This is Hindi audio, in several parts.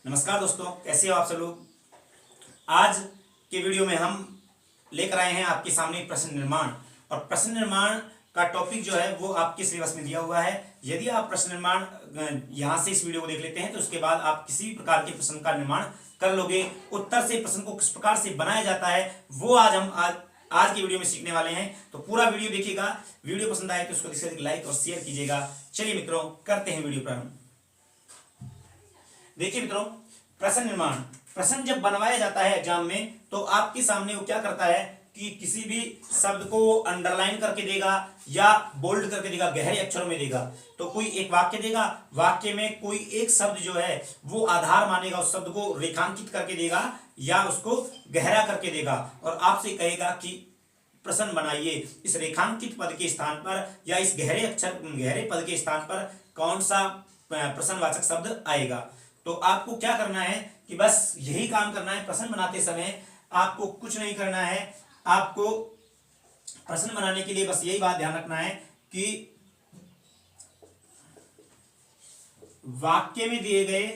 नमस्कार दोस्तों, कैसे हो आप सब लोग। आज के वीडियो में हम लेकर आए हैं आपके सामने प्रश्न निर्माण। और प्रश्न निर्माण का टॉपिक जो है वो आपके सिलेबस में दिया हुआ है। यदि आप प्रश्न निर्माण यहाँ से इस वीडियो को देख लेते हैं तो उसके बाद आप किसी भी प्रकार के प्रश्न का निर्माण कर लोगे। उत्तर से प्रश्न को किस प्रकार से बनाया जाता है वो आज की वीडियो में सीखने वाले हैं। तो पूरा वीडियो देखिएगा। वीडियो पसंद आए तो उसको लाइक और शेयर कीजिएगा। चलिए मित्रों, करते हैं वीडियो प्रारंभ। देखिए मित्रों, प्रश्न निर्माण, प्रश्न जब बनवाया जाता है एग्जाम में तो आपके सामने वो क्या करता है कि किसी भी शब्द को वो अंडरलाइन करके देगा या बोल्ड करके देगा, गहरे अक्षरों में देगा। तो कोई एक वाक्य देगा, वाक्य में कोई एक शब्द जो है वो आधार मानेगा, उस शब्द को रेखांकित करके देगा या उसको गहरा करके देगा और आपसे कहेगा कि प्रश्न बनाइए, इस रेखांकित पद के स्थान पर या इस गहरे पद के स्थान पर कौन सा प्रश्नवाचक शब्द आएगा। तो आपको क्या करना है कि बस यही काम करना है। प्रश्न बनाते समय आपको कुछ नहीं करना है। आपको प्रश्न बनाने के लिए बस यही बात ध्यान रखना है कि वाक्य में दिए गए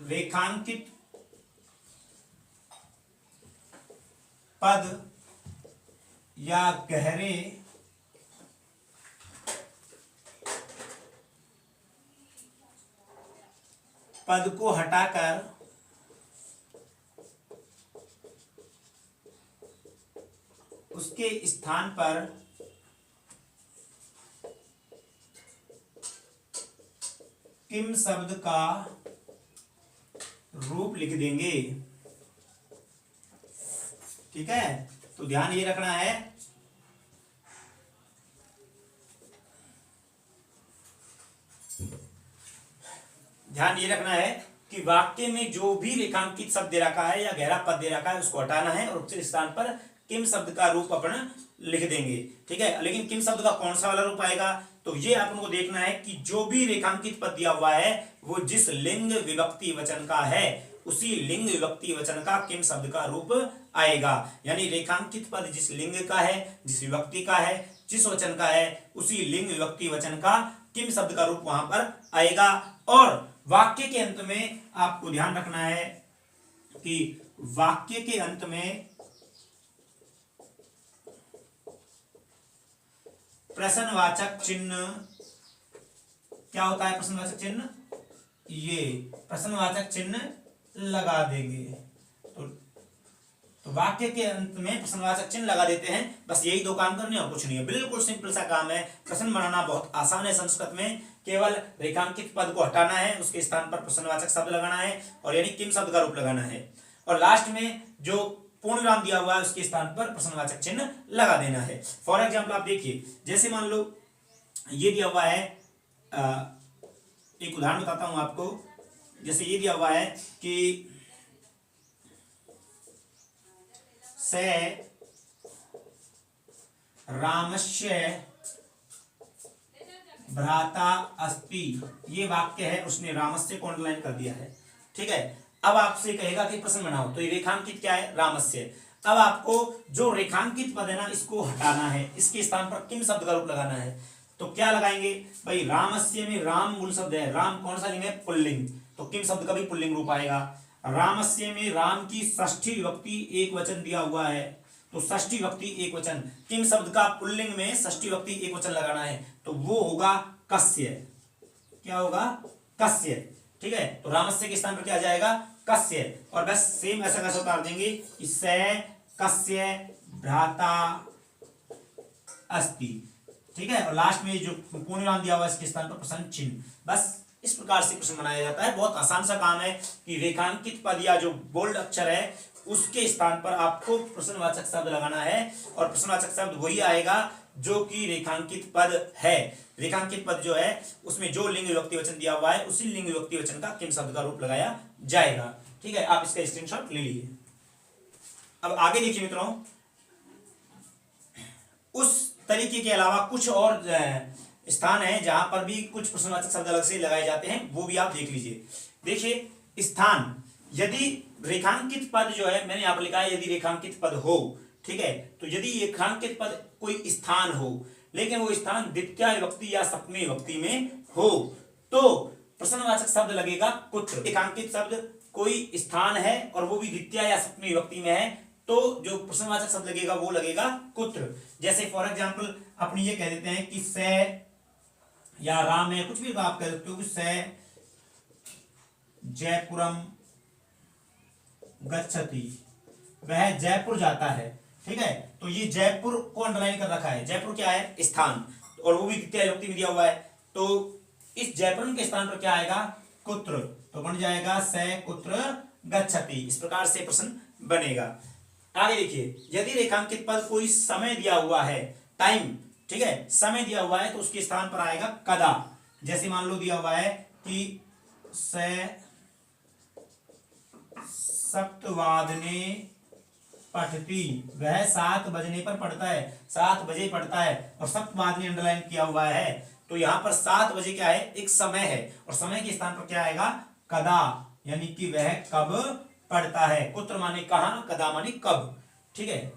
रेखांकित पद या गहरे पद को हटाकर उसके स्थान पर किम शब्द का रूप लिख देंगे। ठीक है, तो ध्यान ये रखना है कि वाक्य में जो भी रेखांकित शब्द दे रखा है या गहरा पद दे रखा है उसको हटाना है और उसके स्थान पर किम शब्द का रूप अपना लिख देंगे। ठीक है, लेकिन किम शब्द का कौन सा वाला रूप आएगा तो ये अपन को देखना है कि जो भी रेखांकित पद दिया हुआ है वो जिस लिंग विभक्ति वचन का है उसी लिंग विभक्ति वचन का किम शब्द का रूप आएगा। यानी रेखांकित पद जिस लिंग का है, जिस विभक्ति का है, जिस वचन का है उसी लिंग विभक्ति वचन का किम शब्द का रूप वहां पर आएगा। और वाक्य के अंत में आपको ध्यान रखना है कि वाक्य के अंत में प्रश्नवाचक चिन्ह क्या होता है। प्रश्नवाचक चिन्ह, ये प्रश्नवाचक चिन्ह लगा देंगे। तो वाक्य के अंत में प्रश्नवाचक चिन्ह लगा देते हैं। बस यही दो काम करने और कुछ नहीं है। बिल्कुल सिंपल सा काम है। प्रश्न बनाना बहुत आसान है। संस्कृत में केवल रेखांकित पद को हटाना है, उसके स्थान पर प्रश्नवाचक शब्द लगाना है और यानी किम शब्द का रूप लगाना है और लास्ट में जो पूर्ण विराम दिया हुआ है उसके स्थान पर प्रश्नवाचक चिन्ह लगा देना है। फॉर एग्जाम्पल आप देखिए, जैसे मान लो ये दिया हुआ है, एक उदाहरण बताता हूं आपको। जैसे ये दिया हुआ है कि से रामस्य भ्राता अस्ति, ये वाक्य है, उसने रामस्य को अंडरलाइन कर दिया है। ठीक है, अब आपसे कहेगा कि प्रश्न बनाओ। तो ये रेखांकित क्या है, रामस्य। अब आपको जो रेखांकित पद है ना इसको हटाना है, इसके स्थान पर किम शब्द का रूप लगाना है। तो क्या लगाएंगे भाई, रामस्य में राम मूल शब्द है, राम कौन सा लिंग है, पुल्लिंग, तो किम शब्द का भी पुल्लिंग रूप आएगा। रामस्य में राम की षष्ठी विभक्ति एक वचन दिया हुआ है, तो षष्ठी विभक्ति एक वचन, किम शब्द का पुल्लिंग में षष्ठी विभक्ति एक वचन लगाना है, तो वो होगा कस्य। क्या होगा, कस्य। ठीक है, तो रामस्य के स्थान पर क्या आ जाएगा, कस्य। और बस सेम ऐसा कैसे उतार देंगे, इससे कस्य भ्राता अस्ति। ठीक है, और लास्ट में जो पूर्ण विराम दिया हुआ है इसके स्थान पर प्रश्न चिन्ह। बस इस प्रकार से प्रश्न बनाया जाता है। बहुत आसान सा काम है कि रेखांकित पद या जो बोल्ड अक्षर है उसके स्थान पर आपको प्रश्नवाचक शब्द लगाना है और प्रश्नवाचक शब्द वही आएगा जो कि रेखांकित पद है। रेखांकित पद जो है उसमें जो लिंग विभक्ति वचन दिया हुआ है उसी लिंग विभक्ति वचन का किम शब्द का रूप लगाया जाएगा। ठीक है, आप इसका स्क्रीनशॉट ले लीजिए। अब आगे देखिए मित्रों, उस तरीके के अलावा कुछ और स्थान है जहां पर भी कुछ प्रश्नवाचक शब्द अलग से लगाए जाते हैं, वो भी आप देख लीजिए। देखिए स्थान, यदि रेखांकित पद जो है, मैंने यहां पर लिखा है यदि रेखांकित पद हो, ठीक है। तो यदि रेखांकित पद कोई स्थान हो लेकिन वो स्थान द्वितीय विभक्ति या सप्तमी विभक्ति में हो तो प्रश्नवाचक शब्द लगेगा कुत्र। रेखांकित शब्द कोई स्थान है और वो भी द्वितीय या सप्तमी विभक्ति में है तो जो प्रश्नवाचक शब्द लगेगा वो लगेगा कुत्र। जैसे फॉर एग्जांपल अपनी ये कह देते हैं कि से या राम है, कुछ भी आप कह सकते हो कि से जयपुरम गच्छति, वह जयपुर जाता है, ठीक है। तो ये जयपुर को अंडरलाइन कर रखा है। जयपुर क्या है? स्थान, और वो भी द्वितीय विभक्ति में दिया हुआ है तो इस जयपुर के स्थान पर क्या आएगा? कुत्र। तो बन जाएगा से कुत्र गच्छति। इस प्रकार से प्रश्न बनेगा। आगे देखिए, यदि रेखांकित पद कोई समय दिया हुआ है, टाइम, ठीक है, समय दिया हुआ है तो उसके स्थान पर आएगा कदा। जैसे मान लो दिया हुआ है कि से सप्तवादने पठती, वह 7 बजने पर पढ़ता है, 7 बजे पढ़ता है, और सप्तवादने अंडरलाइन किया हुआ है तो यहां पर 7 बजे क्या है? एक समय है, और समय के स्थान पर क्या आएगा? कदा, यानी कि वह कब पढ़ता है। कुत्र माने कहां, कदा माने कब, ठीक है।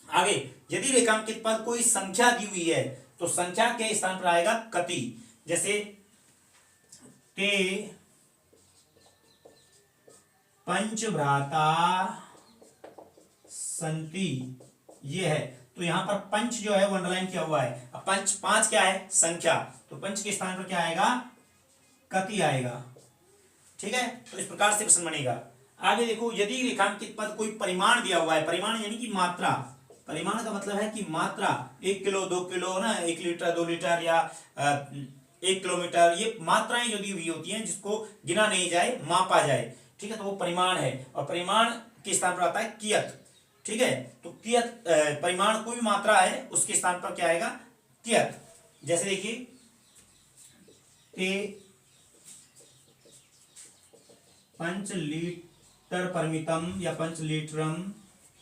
आगे, यदि रेखांकित पद कोई संख्या दी हुई है तो संख्या के स्थान पर आएगा कति। जैसे ते पंच भ्राता संति, ये है तो यहां पर पंच जो है वो अंडरलाइन किया हुआ है। अब पंच 5 क्या है? संख्या, तो पंच के स्थान पर क्या आएगा? कति आएगा, ठीक है। तो इस प्रकार से प्रश्न बनेगा। आगे देखो, यदि रेखांकित पद कोई परिमाण दिया हुआ है, परिमाण यानी कि मात्रा, परिमाण का मतलब है कि मात्रा, 1 किलो 2 किलो ना, 1 लीटर 2 लीटर या 1 किलोमीटर, ये मात्राएं जो दी हुई होती हैं जिसको गिना नहीं जाए, मापा जाए, ठीक है, तो वो परिमाण है। और परिमाण के स्थान पर आता है कियत, ठीक है। तो कियत, परिमाण कोई भी मात्रा है उसके स्थान पर क्या आएगा? कियत। जैसे देखिए ते 5 लीटर परिमितम या 5 लीटरम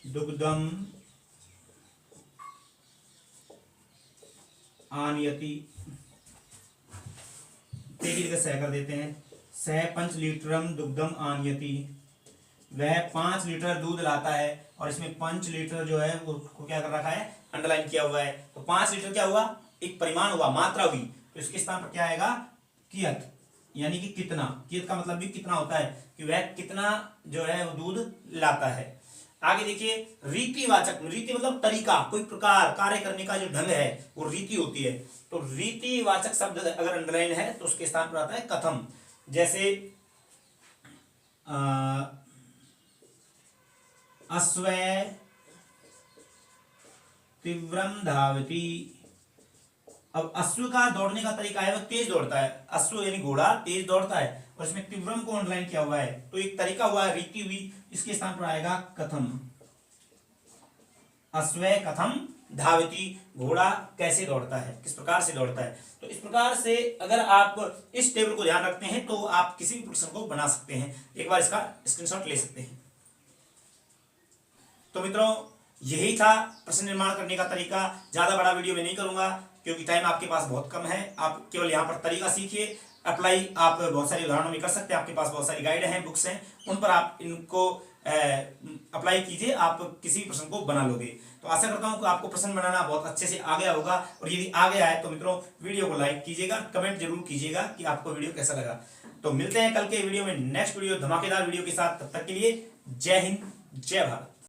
दुग्धम आनयति, ते की जगह सह कर देते हैं, सह 5 लीटरम दुग्धम आनयति, वह 5 लीटर दूध लाता है, और इसमें 5 लीटर जो है उसको क्या कर रखा है? अंडरलाइन किया हुआ है। तो 5 लीटर क्या हुआ? एक परिमाण हुआ, मात्रा हुई, तो इसके स्थान पर क्या आएगा? कियत, यानी कि कितना। कियत का मतलब भी कितना होता है कि वह कितना जो है वो दूध लाता है। आगे देखिए, रीतिवाचक, रीति मतलब तरीका, कोई प्रकार कार्य करने का जो ढंग है वो रीति होती है। तो रीतिवाचक शब्द अगर अंडरलाइन है तो उसके स्थान पर आता है कथम। जैसे अश्वै तीव्रम धावति। अब अश्व का दौड़ने का तरीका है, वो तेज दौड़ता है, अश्व यानी घोड़ा तेज दौड़ता है, और इसमें तीव्रम को अंडरलाइन किया हुआ है तो एक तरीका हुआ है, रीति हुई, इसके स्थान पर आएगा कथम। अश्वै कथम धावति, घोड़ा कैसे दौड़ता है, किस प्रकार से दौड़ता है। तो इस प्रकार से अगर आप इस टेबल को ध्यान रखते हैं तो आप किसी भी प्रश्न को बना सकते हैं। एक बार इसका स्क्रीनशॉट ले सकते हैं। तो मित्रों, यही था प्रश्न निर्माण करने का तरीका। ज्यादा बड़ा वीडियो में नहीं करूंगा क्योंकि टाइम आपके पास बहुत कम है। आप केवल यहाँ पर तरीका सीखिए, अप्लाई आप बहुत सारी उदाहरणों में कर सकते हैं। आपके पास बहुत सारी गाइड हैं, बुक्स हैं, उन पर आप इनको अप्लाई कीजिए, आप किसी भी प्रश्न को बना लोगे। तो आशा करता हूं कि आपको प्रश्न बनाना बहुत अच्छे से आ गया होगा, और यदि आ गया है तो मित्रों वीडियो को लाइक कीजिएगा, कमेंट जरूर कीजिएगा कि आपको वीडियो कैसा लगा। तो मिलते हैं कल के वीडियो में, नेक्स्ट वीडियो धमाकेदार वीडियो के साथ। तब तक के लिए जय हिंद, जय भारत।